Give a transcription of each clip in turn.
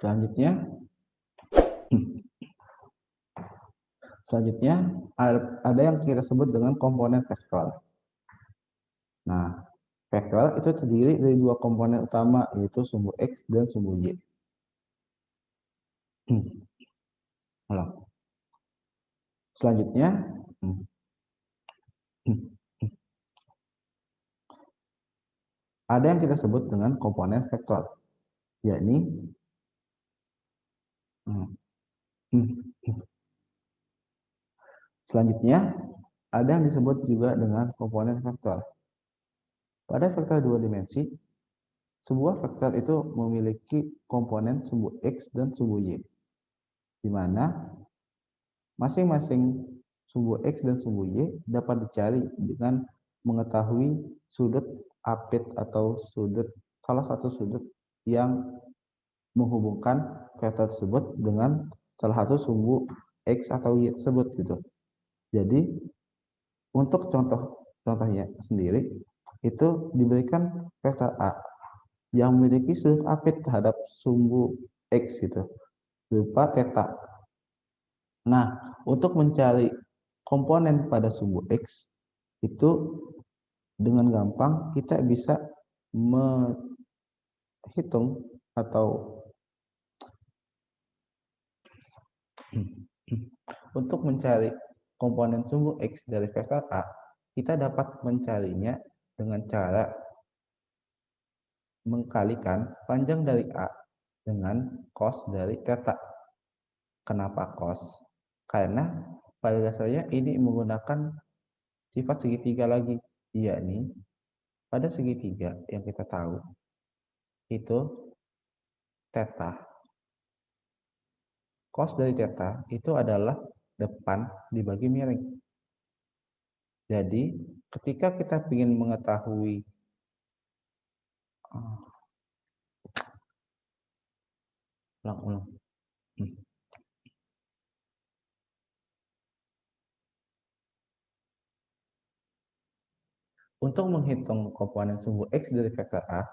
Selanjutnya ada yang kita sebut dengan komponen vektor. Nah, vektor itu terdiri dari dua komponen utama, yaitu sumbu X dan sumbu Y. Selanjutnya, ada yang kita sebut dengan komponen vektor, yakni selanjutnya ada yang disebut juga dengan komponen vektor. Pada vektor dua dimensi, sebuah vektor itu memiliki komponen sumbu X dan sumbu Y, di mana masing-masing sumbu X dan sumbu Y dapat dicari dengan mengetahui sudut apit atau salah satu sudut yang menghubungkan vektor tersebut dengan salah satu sumbu X atau Y tersebut gitu. Jadi untuk contohnya sendiri itu diberikan vektor A yang memiliki sudut apit terhadap sumbu X gitu berupa theta. Nah, untuk mencari komponen pada sumbu X itu dengan gampang kita bisa menghitung atau untuk mencari komponen sumbu X dari vektor A, kita dapat mencarinya dengan cara mengkalikan panjang dari A dengan cos dari theta. Kenapa cos? Karena pada dasarnya ini menggunakan sifat segitiga lagi, yakni pada segitiga yang kita tahu itu theta. Cos dari theta itu adalah depan dibagi miring. Jadi, ketika kita ingin mengetahui Untuk menghitung komponen sumbu X dari vektor A,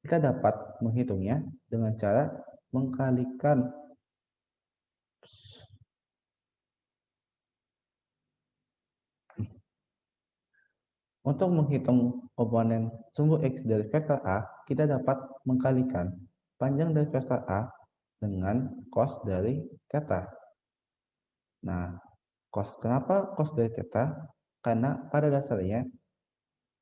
kita dapat menghitungnya dengan cara mengkalikan Untuk menghitung komponen sumbu X dari vektor A, kita dapat mengkalikan panjang dari vektor A dengan cos dari theta. Nah, kenapa cos dari theta? Karena pada dasarnya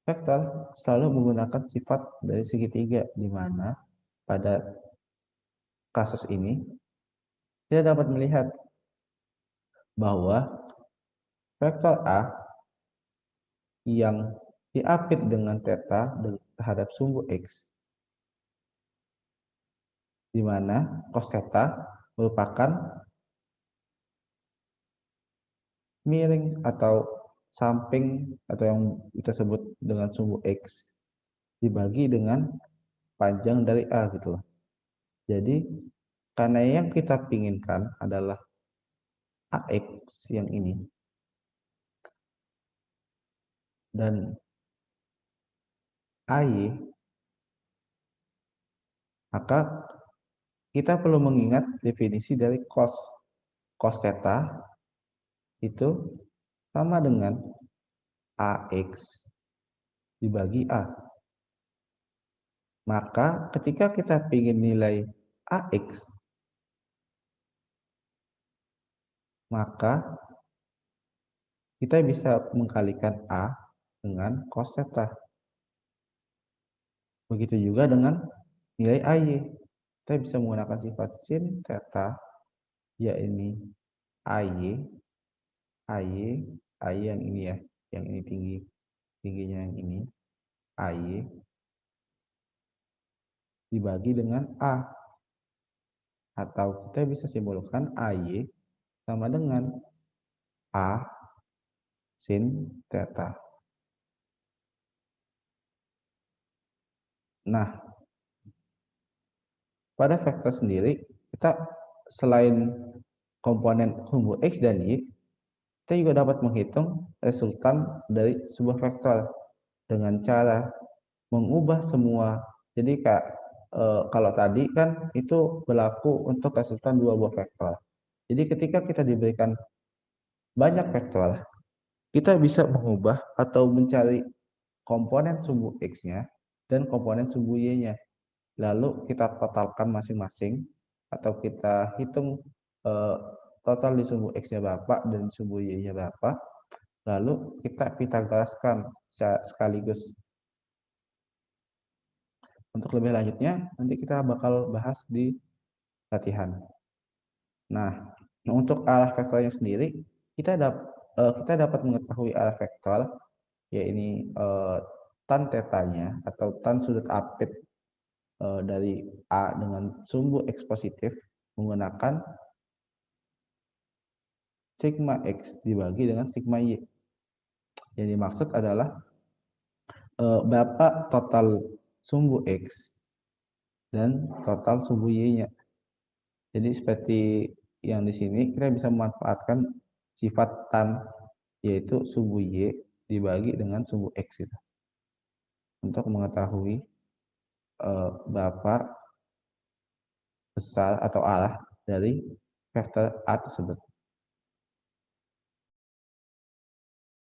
vektor selalu menggunakan sifat dari segitiga, di mana pada kasus ini kita dapat melihat bahwa vektor A yang diapit dengan theta terhadap sumbu X, di mana cos theta merupakan miring atau samping atau yang kita sebut dengan sumbu X dibagi dengan panjang dari A gitu loh. Jadi karena yang kita pinginkan adalah AX yang ini dan AY, maka kita perlu mengingat definisi dari cos. Cos theta itu sama dengan AX dibagi A. Maka ketika kita ingin nilai AX, maka kita bisa mengkalikan A dengan cos theta. Begitu juga dengan nilai AY. Kita bisa menggunakan sifat sin theta, yakni AY yang ini ya, yang ini tingginya yang ini, AY dibagi dengan A. Atau kita bisa simpulkan AY sama dengan A sin theta. Nah, pada vektor sendiri, kita selain komponen sumbu X dan Y, kita juga dapat menghitung resultan dari sebuah vektor dengan cara mengubah semua. Jadi kalau tadi kan itu berlaku untuk resultan dua buah vektor. Jadi ketika kita diberikan banyak vektor, kita bisa mengubah atau mencari komponen sumbu X-nya dan komponen sumbu Y-nya. Lalu kita totalkan masing-masing atau kita hitung eh, total di sumbu X-nya berapa dan di sumbu Y-nya berapa. Lalu kita Pitagoraskan sekaligus. Untuk lebih lanjutnya, nanti kita bakal bahas di latihan. Nah, untuk arah vektornya sendiri, kita dapat mengetahui arah vektor, yaitu tan tetanya atau tan sudut apit dari A dengan sumbu X positif menggunakan sigma X dibagi dengan sigma Y. Yang dimaksud adalah berapa total sumbu X dan total sumbu Y-nya. Jadi seperti yang di sini kita bisa memanfaatkan sifat tan, yaitu sumbu Y dibagi dengan sumbu X itu, untuk mengetahui berapa besar atau arah dari vektor A tersebut.